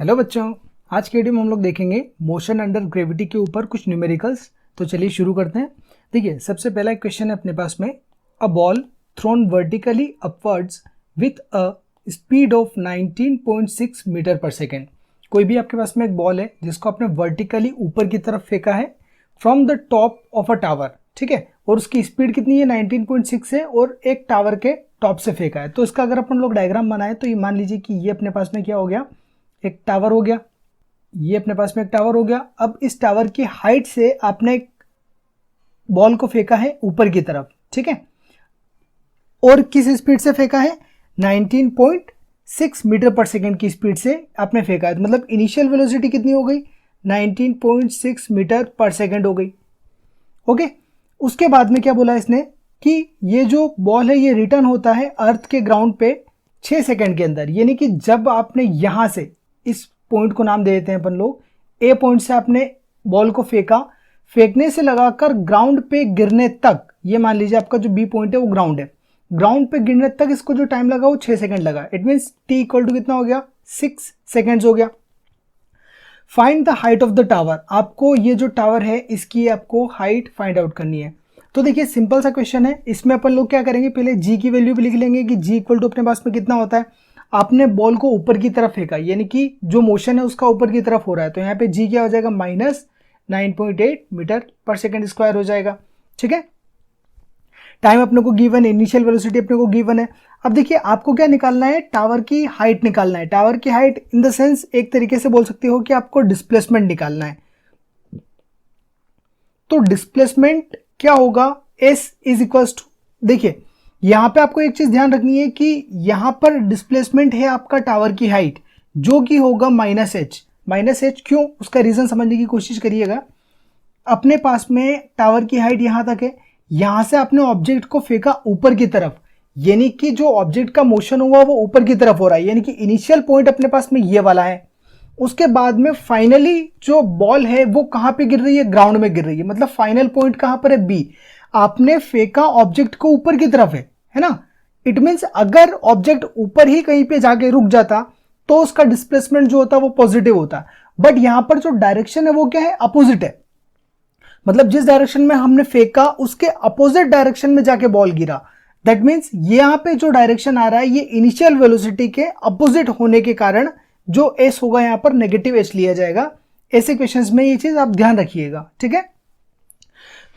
Hello बच्चों, आज के वीडियो में हम लोग देखेंगे मोशन अंडर ग्रेविटी के ऊपर कुछ न्यूमेरिकल्स। तो चलिए शुरू करते हैं। देखिए, सबसे पहला एक क्वेश्चन है अपने पास में, a ball thrown vertically upwards with a speed of 19.6 metre per second. कोई भी आपके पास में एक बॉल है जिसको आपने वर्टिकली ऊपर की तरफ फेंका है from the top of a tower, ठीक है, और उसकी स्पीड कितनी है 19.6 है और एक टावर के टॉप से फेंका है। तो इसका अगर अपन लोग डायग्राम बनाए तो ये मान लीजिए कि ये अपने पास में क्या हो गया, एक टावर हो गया। ये अपने पास में एक टावर हो गया। अब इस टावर की हाइट से आपने एक बॉल को फेंका है ऊपर की तरफ, ठीक है, और किस स्पीड से फेंका है 19.6 मीटर पर सेकेंड की स्पीड से आपने फेंका है। मतलब इनिशियल वेलोसिटी कितनी हो गई 19.6 मीटर पर सेकेंड हो गई। ओके, उसके बाद में क्या बोला इसने कि ये जो बॉल है ये रिटर्न होता है अर्थ के ग्राउंड पे 6 सेकेंड के अंदर। यानी कि जब आपने यहां से इस पॉइंट को नाम दे देते हैं अपन लोग, ए पॉइंट से आपने बॉल को फेंका, फेंकने से लगाकर ग्राउंड पे गिरने तक, ये मान लीजिए आपका जो बी पॉइंट है वो ग्राउंड है, ग्राउंड पे गिरने तक इसको जो टाइम लगा वो 6 सेकंड लगा। It means T equal to कितना हो गया 6 सेकंड्स हो गया। Find the height of the tower. आपको ये जो टावर है इसकी आपको हाइट फाइंड आउट करनी है। तो देखिए सिंपल सा क्वेश्चन है, इसमें अपन लोग क्या करेंगे, पहले जी की वैल्यू भी लिख लेंगे कि जी इक्वल टू अपने पास में कितना होता है। आपने बॉल को ऊपर की तरफ फेंका, यानी कि जो मोशन है उसका ऊपर की तरफ हो रहा है, तो यहाँ पे जी क्या हो जाएगा -9.8 मीटर पर सेकेंड स्क्वायर हो जाएगा, ठीक है। टाइम अपने को गिवन है, इनिशियल वेलोसिटी अपने को गिवन है। अब देखिए आपको क्या निकालना है, टावर की हाइट निकालना है। टावर की हाइट इन द सेंस एक तरीके से बोल सकते हो कि आपको डिस्प्लेसमेंट निकालना है। तो डिस्प्लेसमेंट क्या होगा, एस इज इक्वल टू, देखिए यहां पे आपको एक चीज ध्यान रखनी है कि यहां पर डिस्प्लेसमेंट है आपका टावर की हाइट, जो कि होगा -h। -h क्यों, उसका रीजन समझने की कोशिश करिएगा। अपने पास में टावर की हाइट यहां तक है, यहां से आपने ऑब्जेक्ट को फेंका ऊपर की तरफ, यानी कि जो ऑब्जेक्ट का मोशन हुआ वो ऊपर की तरफ हो रहा है, यानी कि इनिशियल पॉइंट अपने पास में ये वाला है। उसके बाद में फाइनली जो बॉल है वो कहां पे गिर रही है, ग्राउंड में गिर रही है। मतलब फाइनल पॉइंट कहां पर है, बी। आपने फेंका ऑब्जेक्ट को ऊपर की तरफ है ना। इट मींस अगर ऑब्जेक्ट ऊपर ही कहीं पे जाके रुक जाता तो उसका डिस्प्लेसमेंट जो होता वो पॉजिटिव होता, बट यहां पर जो डायरेक्शन है वो क्या है, अपोजिट है। मतलब जिस डायरेक्शन में हमने फेंका उसके अपोजिट डायरेक्शन में जाके बॉल गिरा। दैट मींस यहां पे जो डायरेक्शन आ रहा है ये इनिशियल वेलोसिटी के अपोजिट होने के कारण जो एस होगा यहां पर नेगेटिव एच लिया जाएगा। ऐसे क्वेश्चंस में ये चीज आप ध्यान रखिएगा, ठीक है।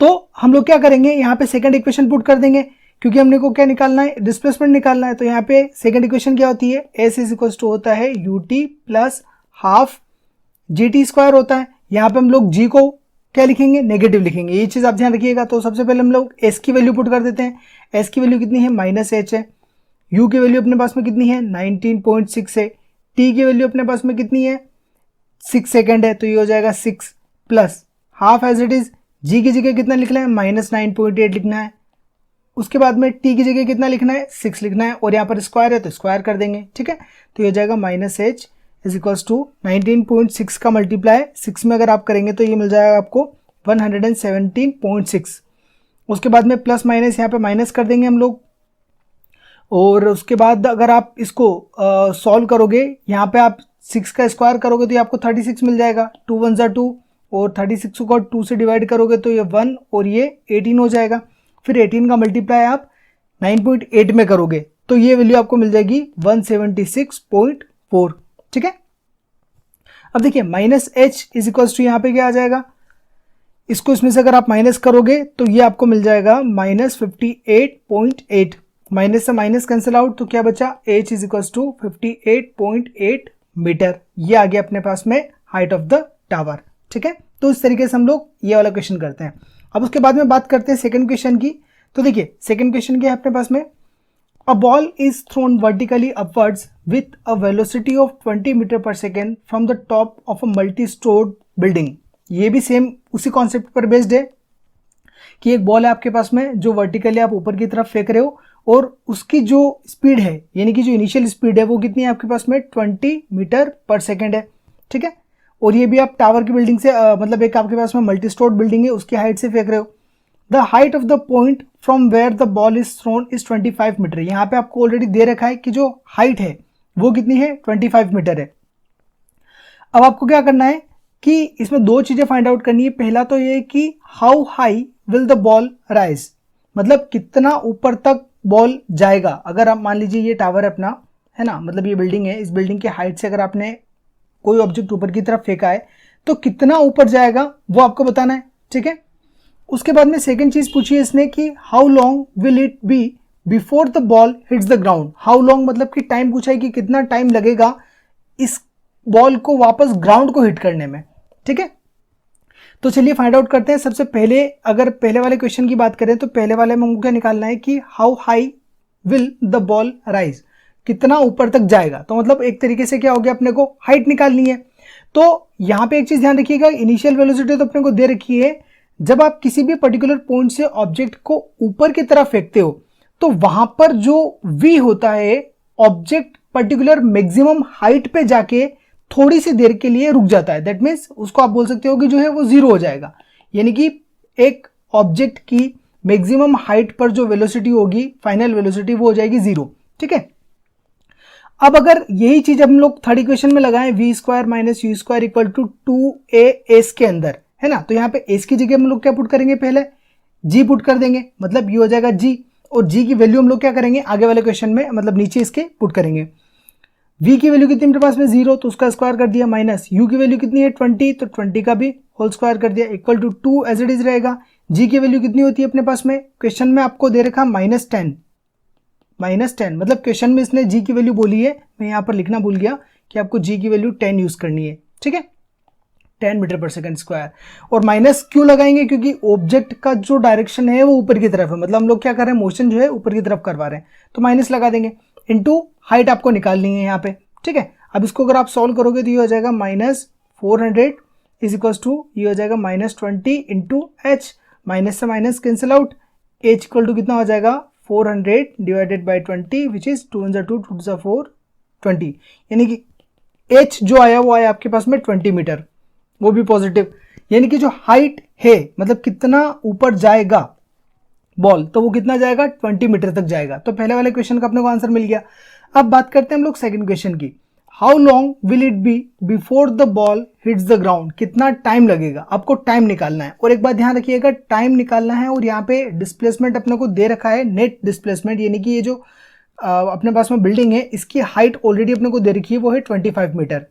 तो हम लोग क्या करेंगे, यहां पे सेकंड इक्वेशन पुट कर देंगे, क्योंकि हमने को क्या निकालना है, डिस्प्लेसमेंट निकालना है। तो यहाँ पे सेकंड इक्वेशन क्या होती है, एस इज इक्वल टू होता है UT plus half G T square होता है। यहाँ पे हम लोग जी को क्या लिखेंगे, नेगेटिव लिखेंगे, ये चीज आप ध्यान रखिएगा। तो सबसे पहले हम लोग एस की वैल्यू पुट कर देते हैं। एस की वैल्यू कितनी है, -h है। यू की वैल्यू अपने पास में कितनी है 19.6 है। टी की वैल्यू अपने पास में कितनी है 6 सेकेंड है, तो ये हो जाएगा 6 plus half as it is. G की जगह कितना लिखना है, -9.8 लिखना है। उसके बाद में टी की जगह कितना लिखना है, 6 लिखना है, और यहाँ पर स्क्वायर है तो स्क्वायर कर देंगे, ठीक है। तो ये हो जाएगा -h इज इक्वल्स टू 19.6 का मल्टीप्लाई 6 में अगर आप करेंगे तो ये मिल जाएगा आपको 117.6। उसके बाद में प्लस माइनस यहाँ पे माइनस कर देंगे हम लोग, और उसके बाद अगर आप इसको सॉल्व करोगे, यहाँ पे आप 6 का स्क्वायर करोगे तो ये आपको 36 मिल जाएगा। 2 1 जा 2, और 36 को 2 से डिवाइड करोगे तो ये 1 और ये 18 हो जाएगा। फिर 18 का मल्टीप्लाई आप 9.8 में करोगे तो ये वैल्यू आपको मिल जाएगी 176.4, ठीक है। अब देखिए -h इज इक्वल्स टू यहाँ पे क्या आ जाएगा, इसको इसमें से अगर आप माइनस करोगे तो ये आपको मिल जाएगा -58.8। माइनस से माइनस कैंसिल आउट, तो क्या बचा, h is equals to 58.8 metre. ये आ गया अपने पास में हाइट ऑफ द टावर, ठीक है। तो इस तरीके से हम लोग ये वाला क्वेश्चन करते हैं। अब उसके बाद में बात करते हैं सेकंड क्वेश्चन की। तो देखिए सेकंड क्वेश्चन क्या है अपने पास में, a ball is thrown vertically upwards with a velocity of 20 metre per second from the top of a multi storeyed building. ये भी सेम उसी कॉन्सेप्ट पर बेस्ड है कि एक बॉल है आपके पास में जो वर्टिकली आप ऊपर की तरफ फेंक रहे हो, और उसकी जो स्पीड है, यानी कि जो इनिशियल स्पीड है वो कितनी है आपके पास में 20 मीटर पर सेकेंड है, ठीक है। और ये भी आप टावर की बिल्डिंग से मतलब एक आपके पास में मल्टी स्टोर्ड बिल्डिंग है उसकी हाइट से फेंक रहे हो। The height of the point from where the ball is thrown is 25 metre. यहाँ पे आपको ऑलरेडी दे रखा है कि जो हाइट है वो कितनी है 25 मीटर है। अब आपको क्या करना है कि इसमें दो चीजें फाइंड आउट करनी है। पहला तो ये कि how high will the ball rise, मतलब कितना ऊपर तक बॉल जाएगा। अगर आप मान लीजिए ये टावर है अपना, है ना, मतलब ये बिल्डिंग है, इस बिल्डिंग के हाइट से अगर आपने कोई ऑब्जेक्ट ऊपर की तरफ फेंका है तो कितना ऊपर जाएगा वो आपको बताना है, ठीक है। उसके बाद में सेकंड चीज पूछी है इसने कि how long will it be before the ball hits the ground. How long मतलब कि टाइम पूछा है कि कितना टाइम लगेगा इस बॉल को वापस ग्राउंड को हिट करने में, ठीक है। तो चलिए फाइंड आउट करते हैं। सबसे पहले अगर पहले वाले क्वेश्चन की बात करें तो पहले वाले में हमको क्या निकालना है कि how high will the ball rise, कितना ऊपर तक जाएगा। तो मतलब एक तरीके से क्या हो गया, अपने को हाइट निकालनी है। तो यहां पे एक चीज ध्यान रखिएगा, इनिशियल वेलोसिटी तो अपने को दे रखी है। जब आप किसी भी पर्टिकुलर पॉइंट से ऑब्जेक्ट को ऊपर की तरफ फेंकते हो तो वहां पर जो v होता है, ऑब्जेक्ट पर्टिकुलर मैक्सिमम हाइट पे जाके थोड़ी सी देर के लिए रुक जाता है। दैट मीन्स उसको आप बोल सकते हो कि जो है वो जीरो हो जाएगा, यानी कि एक ऑब्जेक्ट की मैक्सिमम हाइट पर जो वेलोसिटी होगी, फाइनल वेलोसिटी, वो हो जाएगी जीरो, ठीक है। अब अगर यही चीज हम लोग थर्ड इक्वेशन में लगाएं, V square minus U square equal to 2a S के अंदर, है ना, तो यहाँ पे एस की जगह हम लोग क्या पुट करेंगे, पहले जी पुट कर देंगे, मतलब ये हो जाएगा जी, और जी की वैल्यू हम लोग क्या करेंगे आगे वाले क्वेश्चन में, मतलब नीचे इसके पुट करेंगे। v की वैल्यू कितनी मेरे पास में 0, तो उसका स्क्वायर कर दिया, माइनस u की वैल्यू कितनी है 20, तो 20 का भी होल स्क्वायर कर दिया, equal to 2 as it is रहेगा। g की वैल्यू कितनी होती है अपने पास में, क्वेश्चन में आपको दे रखा -10, मतलब क्वेश्चन में इसने g की वैल्यू बोली है, मैं यहाँ पर लिखना भूल गया कि आपको g की वैल्यू 10 यूज करनी है, ठीक है, 10 मीटर पर सेकंड स्क्वायर। और माइनस क्यों लगाएंगे, क्योंकि ऑब्जेक्ट का जो डायरेक्शन है वो ऊपर की तरफ है, मतलब हम लोग क्या कर रहे हैं, मोशन जो है ऊपर की तरफ करवा रहे हैं, तो माइनस लगा देंगे। इनटू हाइट आपको निकालनी है यहाँ पे, ठीक है। अब इसको अगर आप सॉल्व करोगे तो ये हो जाएगा -400 इज इक्वल टू, ये हो जाएगा -20 इंटू एच, माइनस से minus cancel out, H equal to कितना हो जाएगा 400 डिवाइडेड बाई 20 विच इज 2 × 2 2 × 4 20, यानी कि एच जो आया वो आया आपके पास में 20 मीटर, वो भी पॉजिटिव, यानी कि जो हाइट है, मतलब कितना ऊपर जाएगा बॉल, तो वो कितना जाएगा 20 मीटर तक जाएगा। तो पहले वाले क्वेश्चन का अपने को आंसर मिल गया। अब बात करते हैं हम लोग सेकंड क्वेश्चन की, how long will it be before the ball hits the ground, कितना टाइम लगेगा, आपको टाइम निकालना है। और एक बात ध्यान रखिएगा, टाइम निकालना है और यहाँ पे डिस्प्लेसमेंट अपने को दे रखा है नेट डिस्प्लेसमेंट, यानी कि ये जो अपने पास में बिल्डिंग है इसकी हाइट ऑलरेडी अपने को दे रखी है, वो है 25 मीटर,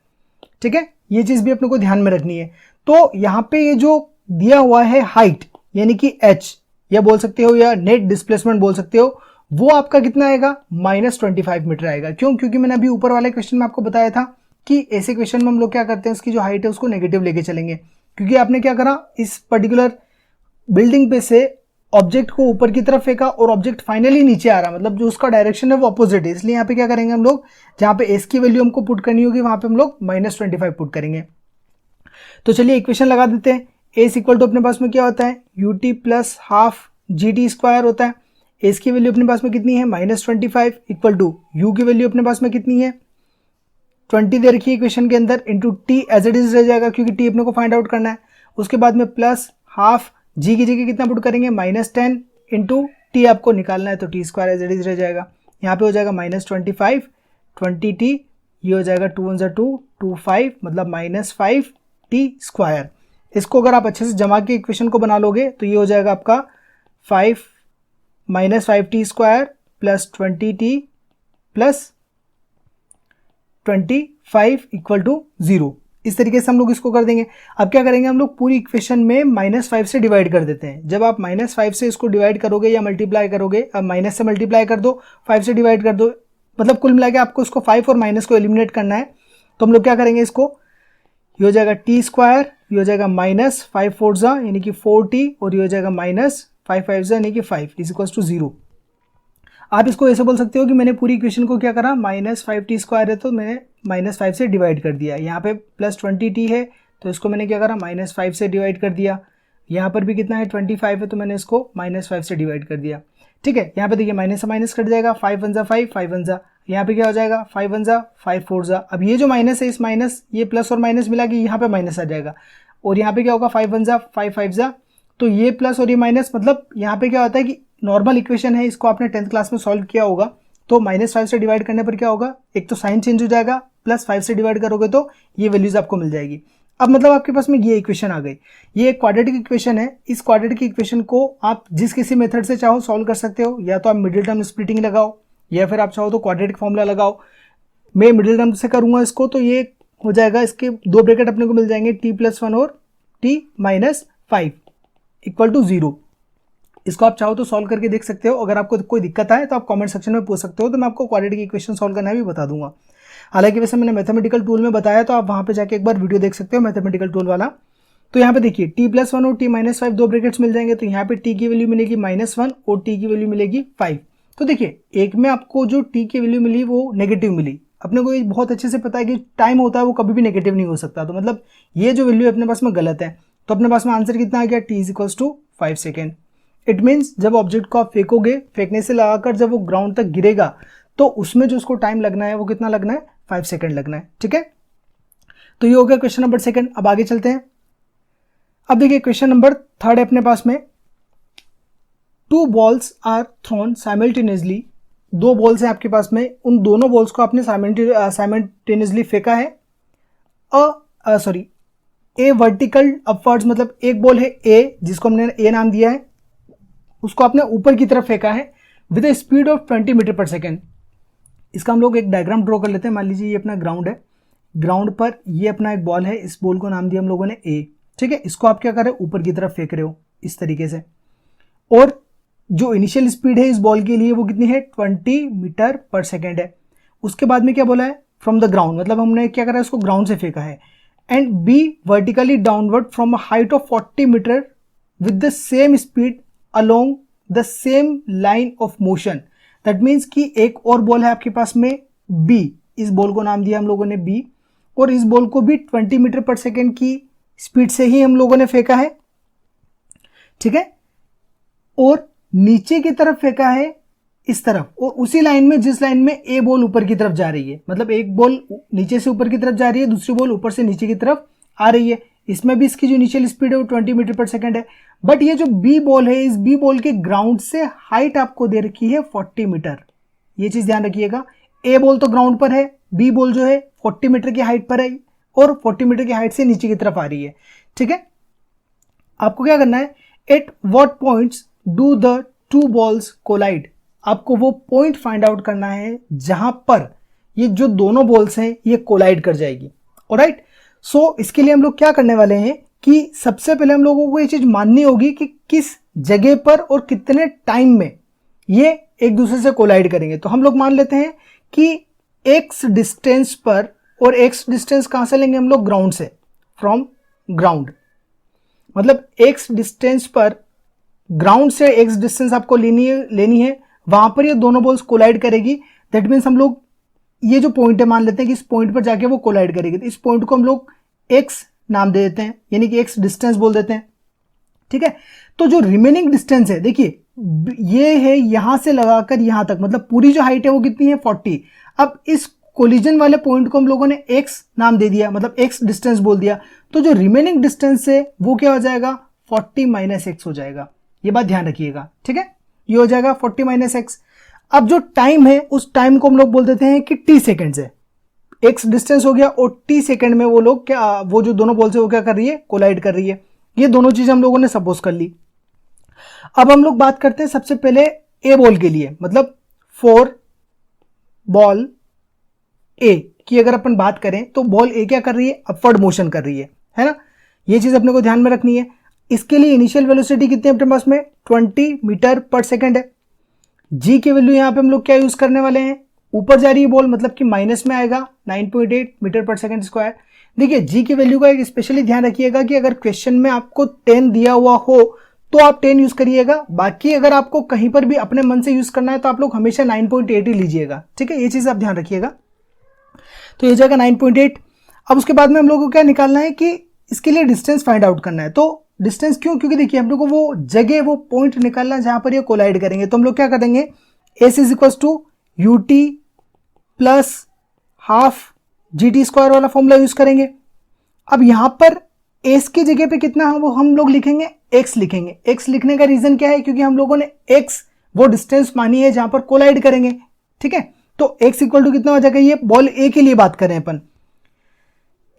ठीक है, ये चीज भी अपने को ध्यान में रखनी है। तो यहाँ पे ये जो दिया हुआ है हाइट, यानी कि h, या बोल सकते हो या नेट डिस्प्लेसमेंट बोल सकते हो, वो आपका कितना आएगा -25 मीटर आएगा। क्यों, क्योंकि मैंने अभी ऊपर वाले क्वेश्चन में आपको बताया था कि ऐसे क्वेश्चन में हम लोग क्या करते हैं, उसकी जो हाइट है उसको नेगेटिव लेके चलेंगे, क्योंकि आपने क्या करा, इस पर्टिकुलर बिल्डिंग पे से ऑब्जेक्ट को ऊपर की तरफ फेंका और ऑब्जेक्ट फाइनली नीचे आ रहा, मतलब जो उसका डायरेक्शन है वो अपोजिट है, इसलिए यहाँ पे क्या करेंगे हम लोग, जहाँ पे एस की वैल्यू हमको पुट करनी होगी वहां पे हम लोग -25 पुट करेंगे। तो चलिए इक्वेशन लगा देते हैं, एस इक्वल टू अपने पास में क्या होता है, ut plus half GT square होता है। एस की वैल्यू अपने पास में कितनी है -25 इक्वल टू u की वैल्यू अपने पास में कितनी है 20 दे रखी है इक्वेशन के अंदर, into T as it is रह जाएगा क्योंकि टी अपने को फाइंड आउट करना है। उसके बाद में प्लस हाफ जी की जगह कितना पुट करेंगे -10 इंटू टी आपको निकालना है, तो T square as it is रह जाएगा। यहाँ पे हो जाएगा -25 20t, ये हो जाएगा 2 × 2 2 5, मतलब -5t स्क्वायर। इसको अगर आप अच्छे से जमा के इक्वेशन को बना लोगे तो ये हो जाएगा आपका 5t square plus 20t plus 25 equal to 0। इस तरीके से हम लोग इसको कर देंगे। अब क्या करेंगे हम लोग, पूरी इक्वेशन में -5 से डिवाइड कर देते हैं। जब आप -5 से इसको डिवाइड करोगे या मल्टीप्लाई करोगे, अब माइनस से मल्टीप्लाई कर दो, 5 से डिवाइड कर दो, मतलब कुल मिला के आपको इसको 5 और माइनस को एलिमिनेट करना है। तो हम लोग क्या करेंगे, इसको ये हो जाएगा t स्क्वायर, ये हो जाएगा -5 4 यानी कि 4t, और ये हो जाएगा -5 5 यानी कि 5 इज इक्वल टू 0। आप इसको ऐसे बोल सकते हो कि मैंने पूरी इक्वेशन को क्या करा, -5t स्क्वायर है तो मैंने -5 से डिवाइड कर दिया। यहाँ पे प्लस 20t है तो इसको मैंने क्या करा, -5 से डिवाइड कर दिया। यहाँ पर भी कितना है 25 है तो मैंने इसको -5 से डिवाइड कर दिया, ठीक है। यहाँ पे देखिए माइनस से माइनस कट जाएगा, 5 1 5 5 1 जा, यहाँ पे क्या हो जाएगा 5 1 5 4 जा। अब ये जो माइनस है, इस माइनस ये प्लस और माइनस मिला के यहाँ पे माइनस आ जाएगा, और यहाँ पे क्या होगा 5 1 5 5 जा, तो ये प्लस और ये माइनस, मतलब यहाँ पे क्या होता है कि नॉर्मल इक्वेशन है, इसको आपने 10th क्लास में सॉल्व किया होगा, तो -5 से डिवाइड करने पर क्या होगा, एक तो साइन चेंज हो जाएगा, प्लस 5 से डिवाइड करोगे तो ये वैल्यूज आपको मिल जाएगी। अब मतलब आपके पास में ये इक्वेशन आ गई। ये एक क्वाड्रेटिक इक्वेशन है। इस क्वाड्रेटिक इक्वेशन को आप जिस किसी मेथड से चाहो सॉल्व कर सकते हो, या तो आप मिडिल टर्म स्प्लिटिंग लगाओ या फिर आप चाहो तो क्वाड्रेटिक फॉर्मूला लगाओ। मैं मिडिल टर्म से करूंगा इसको, तो ये हो जाएगा, इसके दो ब्रैकेट अपने को मिल जाएंगे t+1 और t-5 इक्वल टू 0। इसको आप चाहो तो सॉल्व करके देख सकते हो। अगर आपको कोई दिक्कत आए तो आप कमेंट सेक्शन में पूछ सकते हो, तो मैं आपको क्वाड्रेटिक इक्वेशन सॉल्व करना भी बता दूंगा। हालांकि वैसे मैंने मैथमेटिकल टूल में बताया, तो आप वहां पे जाके एक बार वीडियो देख सकते हो मैथमेटिकल टूल वाला। तो यहाँ पे देखिए t+1 और t-5 दो ब्रैकेट्स मिल जाएंगे, तो यहाँ पे t की वैल्यू मिलेगी -1 और t की वैल्यू मिलेगी 5। तो देखिए एक में आपको जो t की वैल्यू मिली वो नेगेटिव मिली। अपने को ये बहुत अच्छे से पता है कि टाइम होता है वो कभी भी नेगेटिव नहीं हो सकता, तो मतलब ये जो वैल्यू अपने पास में गलत है। तो अपने पास में आंसर कितना आ गया, t=5 सेकेंड। इट मीन्स जब ऑब्जेक्ट को आप फेंकोगे, फेंकने से लगाकर जब वो ग्राउंड तक गिरेगा तो उसमें जो उसको टाइम लगना है वो कितना लगना है, 5 सेकेंड लगना है। ठीक है, तो ये हो गया क्वेश्चन नंबर 2। अब आगे चलते हैं। अब देखिए क्वेश्चन नंबर 3 है अपने पास में। 2 balls are thrown simultaneously. 2 balls हैं आपके पास में, उन दोनों बॉल्स को आपने साइमल्टेनियसली फेंका है। ए वर्टिकल अपवर्ड्स, मतलब एक बॉल है ए जिसको हमने ए नाम दिया है, उसको आपने ऊपर की तरफ फेंका है with a speed of 20 metre per second. इसका हम लोग एक डायग्राम ड्रॉ कर लेते हैं। मान लीजिए ये अपना ग्राउंड है, ग्राउंड पर ये अपना एक बॉल है, इस बॉल को नाम दिया हम लोगों ने ए। ठीक है, इसको आप क्या कर रहे हो, ऊपर की तरफ फेंक रहे हो इस तरीके से, और जो इनिशियल स्पीड है इस बॉल के लिए वो कितनी है, 20 मीटर पर सेकेंड है। उसके बाद में क्या बोला है, फ्रॉम द ग्राउंड, मतलब हमने क्या करा है, उसको ग्राउंड से फेंका है। And B vertically downward from a height of 40 metre with the same speed along the same line of motion. That means कि एक और बॉल है आपके पास में बी, इस बॉल को नाम दिया हम लोगों ने बी, और इस बॉल को भी 20 मीटर पर सेकेंड की स्पीड से ही हम लोगों ने फेंका है। ठीक है, और नीचे की तरफ फेंका है इस तरफ, और उसी लाइन में जिस लाइन में ए बॉल ऊपर की तरफ जा रही है, मतलब एक बॉल नीचे से ऊपर की तरफ जा रही है, दूसरी बॉल ऊपर से नीचे की तरफ आ रही है। इसमें भी इसकी जो इनिशियल स्पीड है वो 20 मीटर पर सेकेंड है। बट ये जो बी बॉल है, इस बी बॉल के ग्राउंड से हाइट आपको दे रखी है 40 मीटर। ये चीज ध्यान रखिएगा, ए बॉल तो ग्राउंड पर है, बी बॉल जो है 40 मीटर की हाइट पर है, और 40 मीटर की हाइट से नीचे की तरफ आ रही है। ठीक है, आपको क्या करना है, at what points do the 2 balls collide. आपको वो पॉइंट फाइंड आउट करना है जहां पर ये जो दोनों बॉल्स हैं ये कोलाइड कर जाएगी। ऑलराइट, सो इसके लिए हम लोग क्या करने वाले हैं कि सबसे पहले हम लोगों को ये चीज माननी होगी कि किस जगह पर और कितने टाइम में ये एक दूसरे से कोलाइड करेंगे। तो हम लोग मान लेते हैं कि x डिस्टेंस पर, और x डिस्टेंस कहां से लेंगे हम लोग, ग्राउंड से, फ्रॉम ग्राउंड, मतलब x डिस्टेंस पर ग्राउंड से x डिस्टेंस आपको लेनी है, वहां पर ये दोनों बॉल्स कोलाइड करेगी। दैट मीन्स हम लोग ये जो पॉइंट है मान लेते हैं कि इस पॉइंट पर जाके वो कोलाइड करेगी, तो इस पॉइंट को हम लोग x नाम दे देते हैं, यानी कि x डिस्टेंस बोल देते हैं। ठीक है, तो जो रिमेनिंग डिस्टेंस है, देखिए ये है यहां से लगाकर यहां तक, मतलब पूरी जो हाइट है वो कितनी है, 40। अब इस कोलिजन वाले पॉइंट को हम लोगों ने x नाम दे दिया, मतलब x डिस्टेंस बोल दिया, तो जो रिमेनिंग डिस्टेंस है वो क्या हो जाएगा, 40 - x हो जाएगा। ये बात ध्यान रखिएगा। ठीक है, ये हो जाएगा 40 - x। अब जो टाइम है उस टाइम को हम लोग बोल देते हैं कि t सेकेंड है। x डिस्टेंस हो गया और t सेकेंड में वो लोग क्या, वो जो दोनों बॉल्स है वो क्या कर रही है, कोलाइड कर रही है। ये दोनों चीजें हम लोगों ने सपोज कर ली। अब हम लोग बात करते हैं सबसे पहले ए बॉल के लिए, मतलब 4 बॉल ए की अगर अपन बात करें तो बॉल ए क्या कर रही है, अपवर्ड मोशन कर रही है ना। ये चीज अपने को ध्यान में रखनी है। इसके लिए इनिशियल वेलोसिटी कितनी है अपने पास में, 20 मीटर पर सेकेंड है। जी की वैल्यू यहां पे हम लोग क्या यूज करने वाले हैं, ऊपर जा रही है बॉल, मतलब कि माइनस में आएगा 9.8 मीटर पर सेकेंड स्क्वायर। देखिए जी की वैल्यू का एक स्पेशली ध्यान रखिएगा कि अगर क्वेश्चन में आपको 10 दिया हुआ हो तो आप 10 यूज करिएगा, बाकी अगर आपको कहीं पर भी अपने मन से यूज करना है तो आप लोग हमेशा 9.8 ही लीजिएगा। ठीक है, ये चीज आप ध्यान रखिएगा। तो ये जाएगा 9.8। अब उसके बाद में हम लोग को क्या निकालना है कि इसके लिए डिस्टेंस फाइंड आउट करना है। तो डिस्टेंस क्यों, क्योंकि देखिए हम लोग को वो जगह, वो पॉइंट निकालना है जहां पर ये कोलाइड करेंगे। तो हम लोग क्या करेंगे, S is equal to UT plus half GT square वाला फॉर्मूला यूज करेंगे। अब यहां पर एस की जगह पे कितना है वो हम लोग लिखेंगे, एक्स लिखेंगे। एक्स लिखने का रीजन क्या है, क्योंकि हम लोगों ने एक्स वो डिस्टेंस मानी है जहां पर कोलाइड करेंगे। ठीक है। तो x इक्वल टू कितना हो जाएगा, ये बॉल ए के लिए बात कर रहे हैं अपन,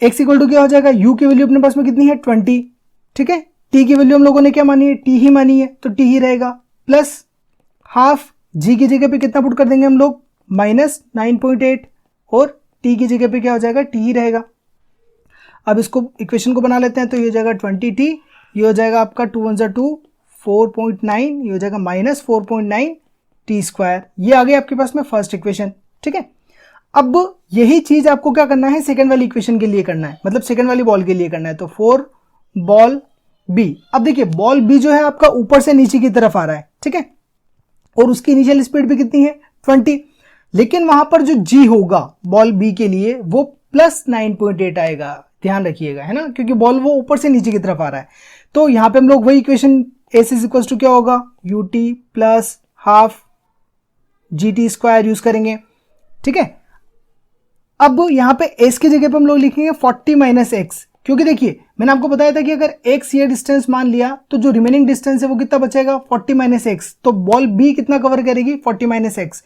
x इक्वल टू क्या हो जाएगा, u की वैल्यू अपने पास में कितनी है 20, ठीक है। t की वैल्यू हम लोगों ने क्या मानी है, t ही मानी है, तो t ही रहेगा, प्लस हाफ g की जगह पे कितना पुट कर देंगे हम लोग, -9.8, और t की जगह पे क्या हो जाएगा, t ही रहेगा। अब इसको इक्वेशन को बना लेते हैं, तो ये हो जाएगा 20t, ये हो जाएगा आपका 2 1 2 4.9, ये हो जाएगा -4.9 टी स्क्वायर। ये आ गई आपके पास में फर्स्ट इक्वेशन, ठीक है। अब यही चीज आपको क्या करना है, सेकंड वाली इक्वेशन के लिए करना है, मतलब सेकंड वाली बॉल के लिए करना है। तो 4 बॉल बी, अब देखिए बॉल बी जो है आपका ऊपर से नीचे की तरफ आ रहा है, ठीक है, और उसकी इनिशियल स्पीड भी कितनी है 20, लेकिन वहां पर जो जी होगा बॉल बी के लिए वो +9.8 आएगा, ध्यान रखिएगा, है ना, क्योंकि बॉल वो ऊपर से नीचे की तरफ आ रहा है। तो यहां पे हम लोग वही equation S is equal to क्या होगा, U T plus half G T square use करेंगे, ठीक है। अब यहां पे s की जगह पे हम लोग लिखेंगे 40 माइनस एक्स, क्योंकि देखिए मैंने आपको बताया था कि अगर x ये डिस्टेंस मान लिया तो जो रिमेनिंग डिस्टेंस है वो कितना बचेगा 40 माइनस एक्स, तो बॉल b कितना कवर करेगी 40 माइनस एक्स।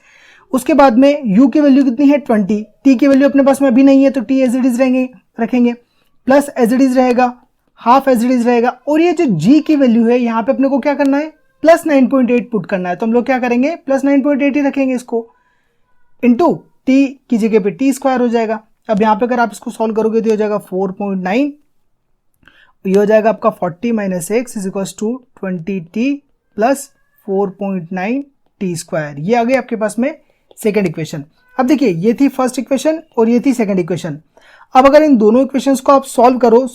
उसके बाद में u की वैल्यू कितनी है 20, t की वैल्यू अपने पास में अभी नहीं है तो t एज इट इज रखेंगे, प्लस एज इट इज रहेगा, हाफ एज इट इज रहेगा, और ये जो g की वैल्यू है यहाँ पे अपने को क्या करना है +9.8 पुट करना है, तो हम लोग क्या करेंगे +9.8 ही रखेंगे इसको, इंटू t की जगह पे t स्क्वायर हो जाएगा। अब यहाँ पे अगर आप इसको सॉल्व करोगे तो हो जाएगा 4.9, ये हो जाएगा आपका 40 minus X is equal to 20t plus 4.9 T square. ये आ गई आपके पास में सेकंड इक्वेशन। अब देखिए ये थी फर्स्ट इक्वेशन और ये थी सेकंड इक्वेशन। अब अगर इन दोनों इक्वेशंस को आप सॉल्व करो,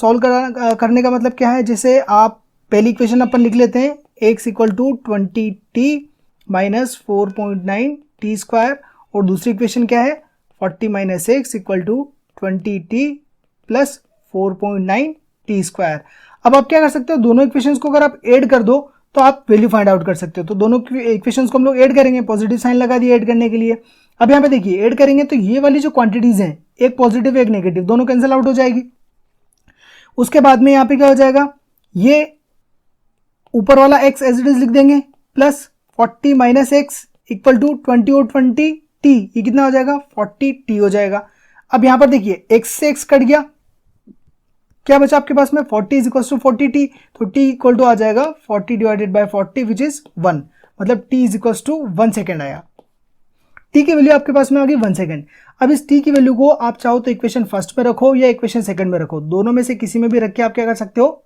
करने का मतलब क्या है, जैसे आप पहली इक्वेशन अपन लिख लेते हैं x equal to 20t minus 4.9 T square, और दूसरी इक्वेशन क्या है 40 minus X equal to 20t plus 4.9 T square. अब आप क्या कर सकते हो, दोनों इक्वेशंस को अगर आप ऐड कर दो तो आप वैल्यू फाइंड आउट कर सकते हो। तो दोनों इक्वेशंस को हम लोग ऐड करेंगे, पॉजिटिव साइन लगा दिया ऐड करने के लिए। अब यहाँ पे देखिए ऐड करेंगे तो ये वाली जो क्वांटिटीज हैं, एक पॉजिटिव एक नेगेटिव, दोनों कैंसिल आउट हो जाएगी। उसके बाद में यहाँ पे क्या हो जाएगा, ये ऊपर वाला x एज इट इज लिख देंगे, plus 40 minus X equal to 20 और 20 t, ये कितना हो जाएगा 40t हो जाएगा। अब यहां पर देखिए x से x कट गया, क्या बचा आपके पास में 40 इज इक्वल टू 40t, तो t इक्वल टू आ जाएगा 40 डिवाइडेड बाय 40 विच इज 1, मतलब t is equal to 1 second आया। t की वैल्यू आपके पास में आ गई 1 सेकेंड। अब इस t की वैल्यू को आप चाहो तो इक्वेशन फर्स्ट में रखो या इक्वेशन सेकंड में रखो, दोनों में से किसी में भी रख के आप क्या कर सकते हो,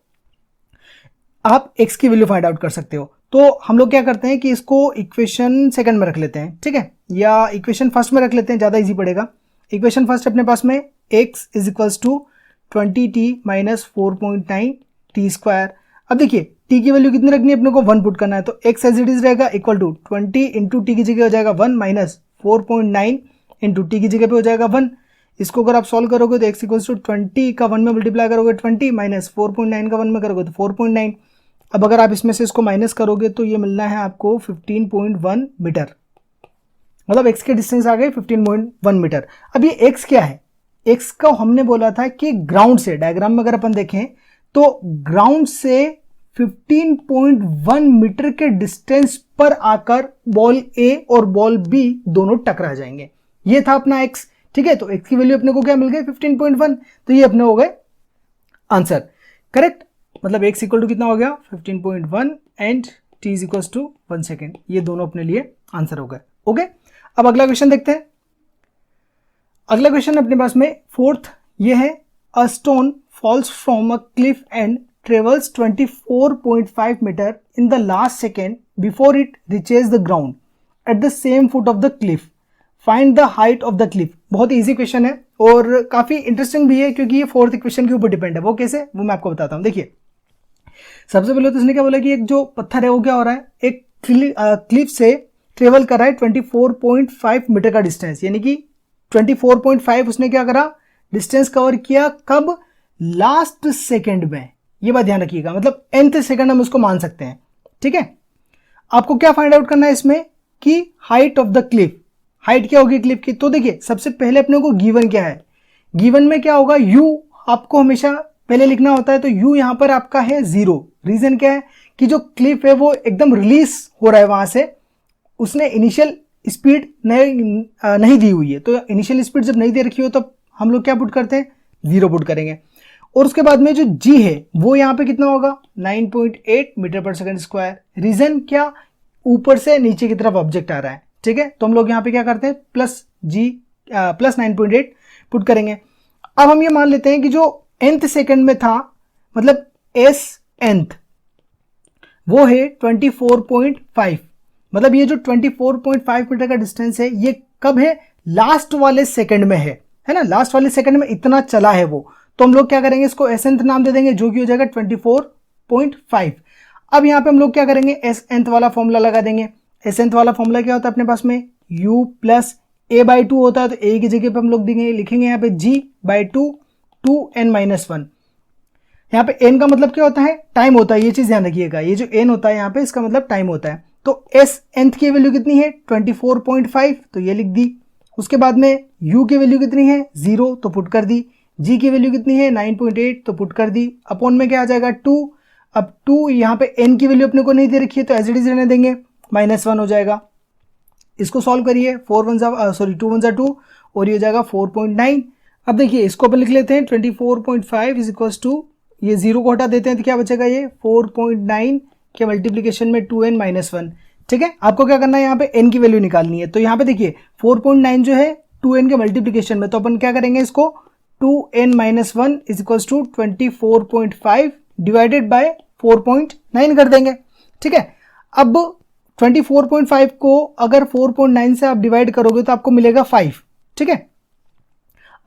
आप x की वैल्यू फाइंड आउट कर सकते हो। तो हम लोग क्या करते हैं कि इसको इक्वेशन सेकंड में रख लेते हैं, ठीक है, या इक्वेशन फर्स्ट में रख लेते हैं, ज़्यादा इजी पड़ेगा। इक्वेशन फर्स्ट अपने पास में x is equals to 20t minus 4.9 T square. अब देखिए t की वैल्यू कितनी रखनी है, अपने को 1 पुट करना है, तो x एज इट इज रहेगा इक्वल टू 20 इंटू टी की जगह हो जाएगा 1 माइनस 4.9 इंटू टी की जगह पे हो जाएगा 1। इसको अगर आप सॉल्व करोगे तो x इक्वल्स टू 20 का 1 में मल्टीप्लाई करोगे 20 माइनस 4.9 का 1 में करोगे तो 4.9। अब अगर आप इसमें से इसको माइनस करोगे तो ये मिलना है आपको 15.1 मीटर, मतलब x के डिस्टेंस आ गए 15.1 मीटर। अब ये x क्या है, x का हमने बोला था कि ग्राउंड से, डायग्राम में अगर अपन देखें तो ग्राउंड से 15.1 मीटर के डिस्टेंस पर आकर बॉल A और बॉल B दोनों टकरा जाएंगे। ये था अपना x, ठीक है। तो x की वैल्यू अपने को क्या मिल गई 15.1, तो ये अपने हो गए आंसर करेक्ट, मतलब x इक्वल टू कितना हो गया 15.1 and t is equal to 1 second, ये दोनों अपने लिए आंसर हो गए। ओके, अब अगला क्वेश्चन देखते हैं। अगला क्वेश्चन अपने पास में फोर्थ ये है, a stone falls from a cliff and travels 24.5 metre in the last second before it reaches the ground at the same foot of the cliff, find the height of the cliff. बहुत easy question है और काफी interesting भी है, क्योंकि ये fourth equation के ऊपर डिपेंड है। वो कैसे, वो मैं आपको बताता हूं। देखिए सबसे पहले तो इसने क्या बोला कि एक जो पत्थर है वो क्या हो रहा है, एक क्लिफ से ट्रेवल कर रहा है 24.5 मीटर का डिस्टेंस, यानी कि 24.5 उसने क्या करा, डिस्टेंस कवर किया, कब, लास्ट सेकेंड में। ये बात ध्यान रखिएगा, मतलब nth सेकंड हम उसको मान सकते हैं, ठीक है। आपको क्या फाइंड आउट करना है इसमें कि height of the Cliff, height क्या होगी क्लिफ की। तो देखिए सबसे पहले अपने को गिवन क्या है, गिवन में क्या होगा, u आपको हमेशा पहले लिखना होता है, तो u यहां पर आपका है 0। रीजन क्या है कि जो क्लिफ है वो एकदम रिलीज हो रहा है, वहां से उसने इनिशियल स्पीड नहीं दी हुई है, तो इनिशियल स्पीड जब नहीं दे रखी हो तो हम लोग क्या पुट करते हैं, 0 पुट करेंगे। और उसके बाद में जो g है वो यहाँ पे कितना होगा, 9.8 मीटर पर सेकंड स्क्वायर। रीजन क्या, ऊपर से नीचे की तरफ ऑब्जेक्ट आ रहा है, ठीक है। तो हम लोग यहाँ पे क्या करते हैं, प्लस 9.8 पुट करेंगे। अब हम ये मान लेते हैं कि जो nth सेकंड में था, मतलब s nth वो है 24.5, मतलब ये जो 24.5 मीटर का डिस्टेंस है ये कब है, लास्ट वाले सेकंड में है ना, लास्ट वाले सेकंड में इतना चला है वो। तो हम लोग क्या करेंगे, इसको एस एंथ नाम दे देंगे, जो कि हो जाएगा 24.5। अब यहाँ पे हम लोग क्या करेंगे, एस एंथ वाला फॉर्मूला लगा देंगे। एस एंथ वाला फॉर्मूला क्या होता है अपने पास में, u प्लस a बाई 2 होता है, तो a की जगह पे हम लोग लिखेंगे यहाँ पे g बाई 2 2n-1। यहाँ पे n का मतलब क्या होता है, टाइम होता है, ये चीज ध्यान रखिएगा, ये जो n होता है यहाँ पे इसका मतलब टाइम होता है। तो s nth की वैल्यू कितनी है 24.5, तो ये लिख दी। उसके बाद में u की वैल्यू कितनी है 0, तो पुट कर दी। g की वैल्यू कितनी है 9.8, तो पुट कर दी। अपॉन में क्या आ जाएगा 2। अब 2 यहाँ पे n की वैल्यू अपने को नहीं दे रखी है, तो एज इट इज रहने देंगे, -1 हो जाएगा। इसको सॉल्व करिए, 2 1 2 और ये हो जाएगा 4.9। अब देखिए इसको अपन लिख लेते हैं 24.5 इज इक्वल टू, ये 0 को हटा देते हैं तो क्या बचेगा, ये 4.9 के मल्टीप्लीकेशन में 2n-1। ठीक है, आपको क्या करना है, यहाँ पे n की वैल्यू निकालनी है। तो यहाँ पे देखिए 4.9 जो है 2n के मल्टीप्लीकेशन में, तो अपन क्या करेंगे, इसको 2n-1 is equal to 24.5 divided by 4.9 कर देंगे। ठीक है, अब 24.5 को अगर 4.9 से आप डिवाइड करोगे तो आपको मिलेगा 5। ठीक है,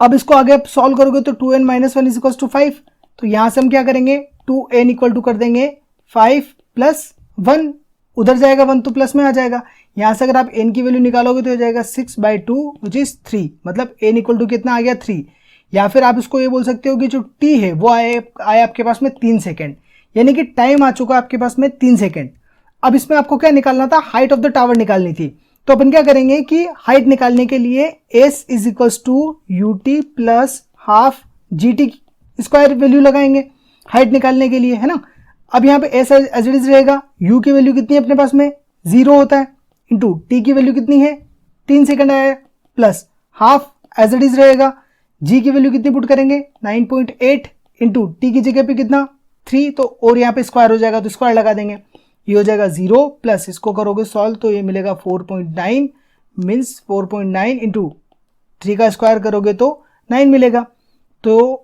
अब इसको आगे आप सॉल्व करोगे तो 2n-1 इज इक्वल टू 5। तो यहां से हम क्या करेंगे, 2n इक्वल टू कर देंगे 5 प्लस 1, उधर जाएगा 1 तो प्लस में आ जाएगा। यहां से अगर आप n की वैल्यू निकालोगे तो हो जाएगा 6/2 विच इज 3, मतलब n इक्वल टू कितना आ गया 3। या फिर आप इसको ये बोल सकते हो कि जो t है वो आए आपके पास में 3 सेकेंड, यानी कि टाइम आ चुका आपके पास में 3 सेकेंड। अब इसमें आपको क्या निकालना था, हाइट ऑफ द टावर निकालनी थी। तो अपन क्या करेंगे कि हाइट निकालने के लिए s is equal to ut plus half gt square value लगाएंगे हाइट निकालने के लिए, है ना। अब यहाँ पे s एज इट इज रहेगा, u की वैल्यू कितनी है अपने पास में 0 होता है, इंटू t की वैल्यू कितनी है 3 सेकंड आया है, plus half as it is रहेगा। g की वैल्यू कितनी पुट करेंगे 9.8 इंटू t की जगह पे कितना 3, तो और यहाँ पे स्क्वायर हो जाएगा तो स्क्वायर लगा देंगे, ये हो जाएगा 0 प्लस इसको करोगे सॉल्व तो ये मिलेगा 4.9 मीन्स 4.9 इंटू 3 का स्क्वायर करोगे तो 9 मिलेगा। तो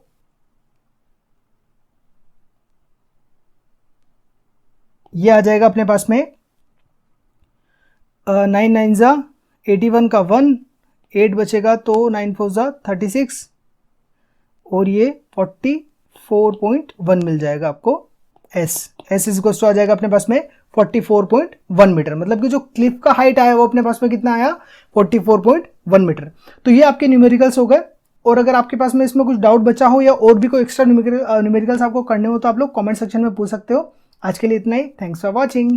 ये आ जाएगा अपने पास में 9 9 जा 81 का 1, 8 बचेगा तो 9 4 जा 36 और ये 44.1 मिल जाएगा आपको। s इक्वल टू आ जाएगा अपने पास में 44.1 मीटर, मतलब कि जो क्लिफ का हाइट आया वो अपने पास में कितना आया 44.1 मीटर। तो ये आपके न्यूमेरिकल्स हो गए। और अगर आपके पास में इसमें कुछ डाउट बचा हो या और भी कोई एक्स्ट्रा न्यूमेरिकल्स आपको करने हो तो आप लोग कमेंट सेक्शन में पूछ सकते हो। आज के लिए इतना ही, थैंक्स फॉर वॉचिंग।